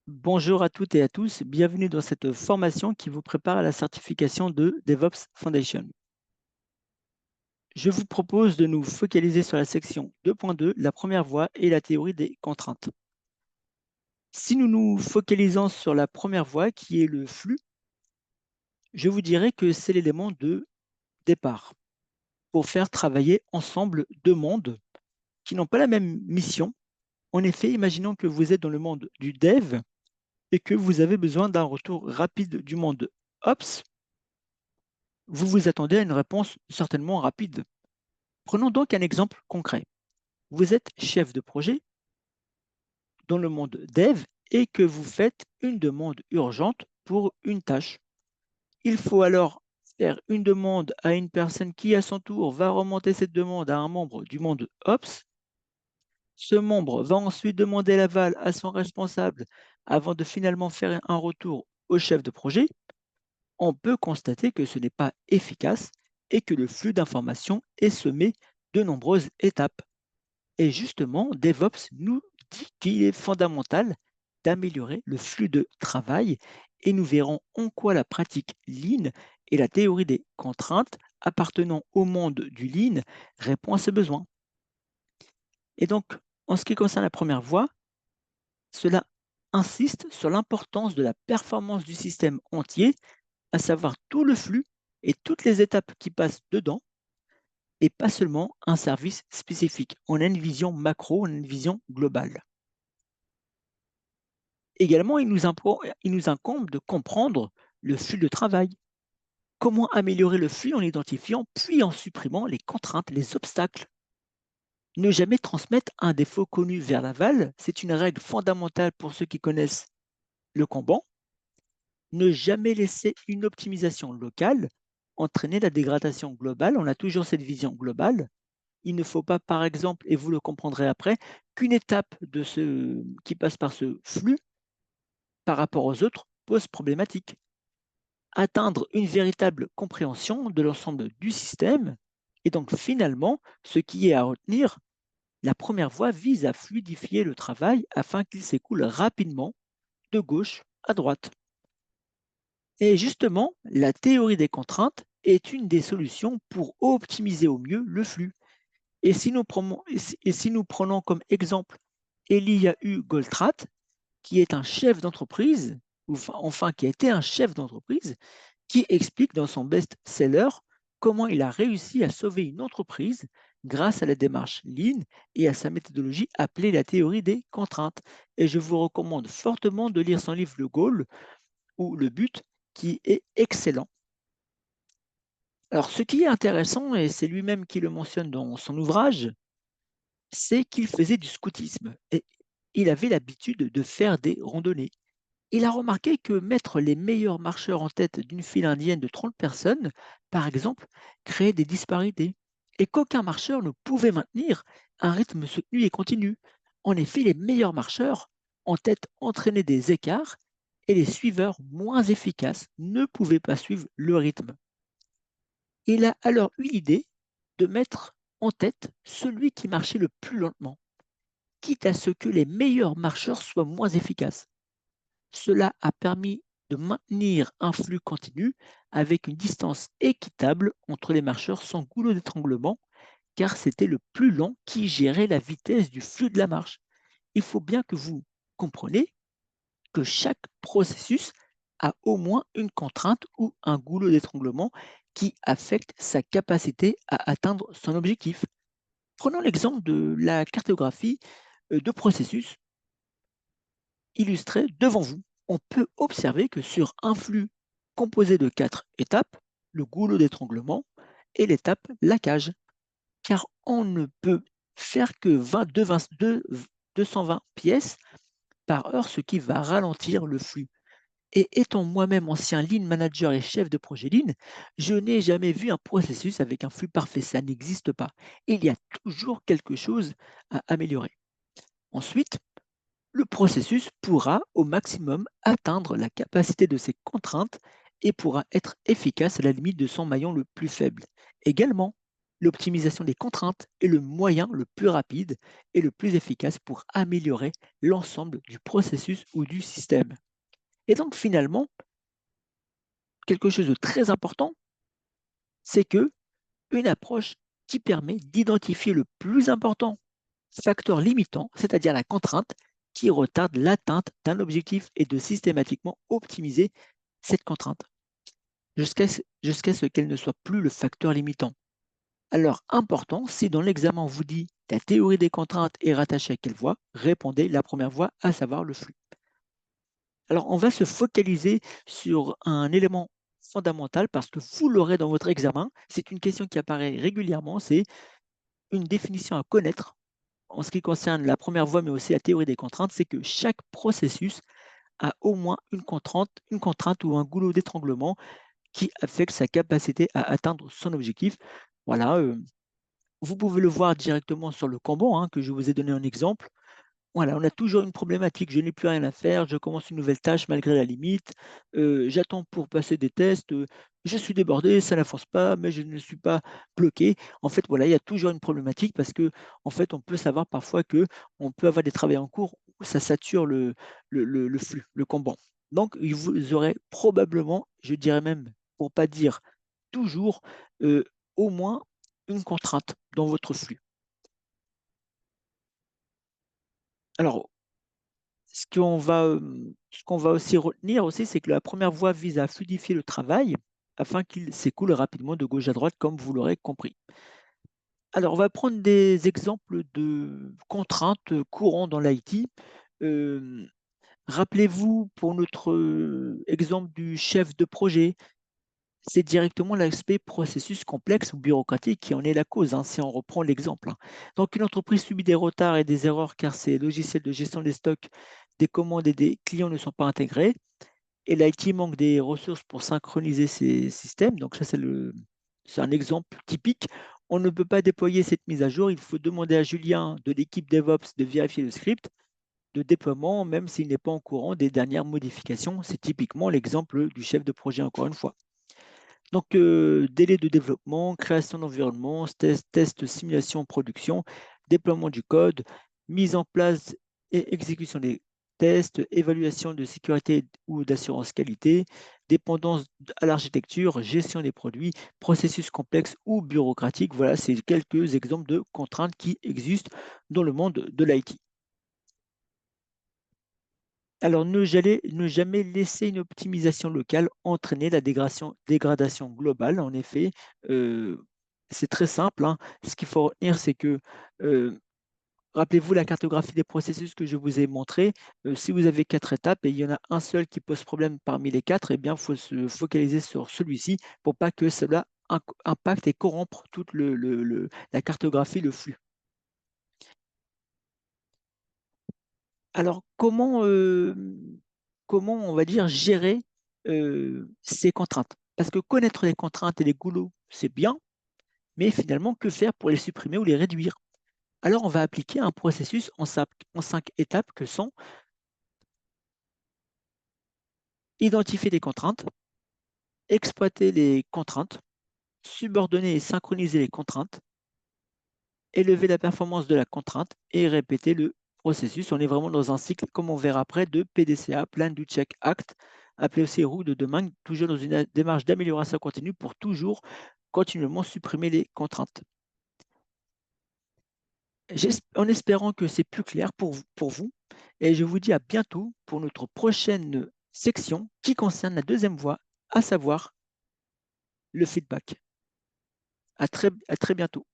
Bonjour à toutes et à tous, bienvenue dans cette formation qui vous prépare à la certification de DevOps Foundation. Je vous propose de nous focaliser sur la section 2.2, la première voie et la théorie des contraintes. Si nous nous focalisons sur la première voie qui est le flux, je vous dirais que c'est l'élément de départ pour faire travailler ensemble deux mondes qui n'ont pas la même mission. En effet, imaginons que vous êtes dans le monde du dev et que vous avez besoin d'un retour rapide du monde Ops. Vous vous attendez à une réponse certainement rapide. Prenons donc un exemple concret. Vous êtes chef de projet dans le monde dev et que vous faites une demande urgente pour une tâche. Il faut alors faire une demande à une personne qui, à son tour, va remonter cette demande à un membre du monde Ops. Ce membre va ensuite demander l'aval à son responsable avant de finalement faire un retour au chef de projet. On peut constater que ce n'est pas efficace et que le flux d'informations est semé de nombreuses étapes. Et justement, DevOps nous dit qu'il est fondamental d'améliorer le flux de travail et nous verrons en quoi la pratique Lean et la théorie des contraintes appartenant au monde du Lean répond à ce besoin. Et donc, en ce qui concerne la première voie, cela insiste sur l'importance de la performance du système entier, à savoir tout le flux et toutes les étapes qui passent dedans, et pas seulement un service spécifique. On a une vision macro, on a une vision globale. Également, il nous incombe de comprendre le flux de travail. Comment améliorer le flux en identifiant puis en supprimant les contraintes, les obstacles. Ne jamais transmettre un défaut connu vers l'aval, c'est une règle fondamentale pour ceux qui connaissent le Kanban. Ne jamais laisser une optimisation locale entraîner la dégradation globale. On a toujours cette vision globale. Il ne faut pas, par exemple, et vous le comprendrez après, qu'une étape qui passe par ce flux par rapport aux autres pose problématique. Atteindre une véritable compréhension de l'ensemble du système et donc finalement, ce qui est à retenir, la première voie vise à fluidifier le travail afin qu'il s'écoule rapidement de gauche à droite. Et justement, la théorie des contraintes est une des solutions pour optimiser au mieux le flux. Et si nous prenons comme exemple Eliyahu Goldratt, qui est un chef d'entreprise, ou enfin qui a été un chef d'entreprise, qui explique dans son best-seller comment il a réussi à sauver une entreprise grâce à la démarche Lean et à sa méthodologie appelée la théorie des contraintes. Et je vous recommande fortement de lire son livre Le Goal ou Le But, qui est excellent. Alors, ce qui est intéressant, et c'est lui-même qui le mentionne dans son ouvrage, c'est qu'il faisait du scoutisme et il avait l'habitude de faire des randonnées. Il a remarqué que mettre les meilleurs marcheurs en tête d'une file indienne de 30 personnes, par exemple, créait des disparités et qu'aucun marcheur ne pouvait maintenir un rythme soutenu et continu. En effet, les meilleurs marcheurs en tête entraînaient des écarts et les suiveurs moins efficaces ne pouvaient pas suivre le rythme. Il a alors eu l'idée de mettre en tête celui qui marchait le plus lentement, quitte à ce que les meilleurs marcheurs soient moins efficaces. Cela a permis de maintenir un flux continu avec une distance équitable entre les marcheurs sans goulot d'étranglement, car c'était le plus lent qui gérait la vitesse du flux de la marche. Il faut bien que vous compreniez que chaque processus a au moins une contrainte ou un goulot d'étranglement qui affecte sa capacité à atteindre son objectif. Prenons l'exemple de la cartographie de processus illustré devant vous. On peut observer que sur un flux composé de 4 étapes, le goulot d'étranglement et l'étape laquage, car on ne peut faire que 220 pièces par heure, ce qui va ralentir le flux. Et étant moi-même ancien Lean Manager et chef de projet Lean, je n'ai jamais vu un processus avec un flux parfait. Ça n'existe pas. Il y a toujours quelque chose à améliorer. Ensuite, le processus pourra au maximum atteindre la capacité de ses contraintes et pourra être efficace à la limite de son maillon le plus faible. Également, L'optimisation des contraintes est le moyen le plus rapide et le plus efficace pour améliorer l'ensemble du processus ou du système. Et donc finalement, quelque chose de très important, c'est que une approche qui permet d'identifier le plus important facteur limitant, c'est-à-dire la contrainte qui retarde l'atteinte d'un objectif et de systématiquement optimiser cette contrainte jusqu'à ce qu'elle ne soit plus le facteur limitant. Alors, important, si dans l'examen on vous dit la théorie des contraintes est rattachée à quelle voie, répondez la première voie, à savoir le flux. Alors, on va se focaliser sur un élément fondamental parce que vous l'aurez dans votre examen. C'est une question qui apparaît régulièrement, c'est une définition à connaître en ce qui concerne la première voie, mais aussi la théorie des contraintes, c'est que chaque processus a au moins une contrainte ou un goulot d'étranglement qui affecte sa capacité à atteindre son objectif. Voilà, vous pouvez le voir directement sur le Kanban, hein, que je vous ai donné un exemple. Voilà, on a toujours une problématique, je n'ai plus rien à faire, je commence une nouvelle tâche malgré la limite, j'attends pour passer des tests, je suis débordé, ça n'avance pas, mais je ne suis pas bloqué. En fait, voilà, il y a toujours une problématique parce que, en fait, on peut savoir parfois que on peut avoir des travaux en cours où ça sature le flux, le Kanban. Donc, vous aurez probablement, je dirais même, pour pas dire toujours, au moins une contrainte dans votre flux. Alors, ce qu'on va aussi retenir aussi, c'est que la première voie vise à fluidifier le travail afin qu'il s'écoule rapidement de gauche à droite, comme vous l'aurez compris. Alors, on va prendre des exemples de contraintes courantes dans l'IT. Euh, Rappelez-vous, pour notre exemple du chef de projet, c'est directement l'aspect processus complexe ou bureaucratique qui en est la cause, hein, si on reprend l'exemple, hein. Donc, une entreprise subit des retards et des erreurs car ses logiciels de gestion des stocks, des commandes et des clients ne sont pas intégrés. Et l'IT manque des ressources pour synchroniser ces systèmes. Donc, ça, c'est un exemple typique. On ne peut pas déployer cette mise à jour. Il faut demander à Julien de l'équipe DevOps de vérifier le script de déploiement, même s'il n'est pas au courant des dernières modifications. C'est typiquement l'exemple du chef de projet, encore une fois. Donc, délai de développement, création d'environnement, test, simulation, production, déploiement du code, mise en place et exécution des tests, évaluation de sécurité ou d'assurance qualité, dépendance à l'architecture, gestion des produits, processus complexe ou bureaucratique. Voilà, c'est quelques exemples de contraintes qui existent dans le monde de l'IT. Alors, ne jamais laisser une optimisation locale entraîner la dégradation globale. En effet, euh, c'est très simple, hein. Ce qu'il faut retenir, c'est que, euh, rappelez-vous la cartographie des processus que je vous ai montré. Si vous avez 4 étapes et il y en a un seul qui pose problème parmi les 4, eh bien, il faut se focaliser sur celui-ci pour pas que cela impacte et corrompre toute la cartographie, le flux. Alors, comment on va dire gérer ces contraintes? Parce que connaître les contraintes et les goulots, c'est bien, mais finalement, que faire pour les supprimer ou les réduire? Alors, on va appliquer un processus en 5 étapes que sont identifier les contraintes, exploiter les contraintes, subordonner et synchroniser les contraintes, élever la performance de la contrainte et répéter le processus. On est vraiment dans un cycle, comme on verra après, de PDCA, Plan do Check Act, appelé aussi roue de demain, toujours dans une démarche d'amélioration continue pour toujours continuellement supprimer les contraintes. En espérant que c'est plus clair pour vous, et je vous dis à bientôt pour notre prochaine section qui concerne la deuxième voie, à savoir le feedback. À très bientôt.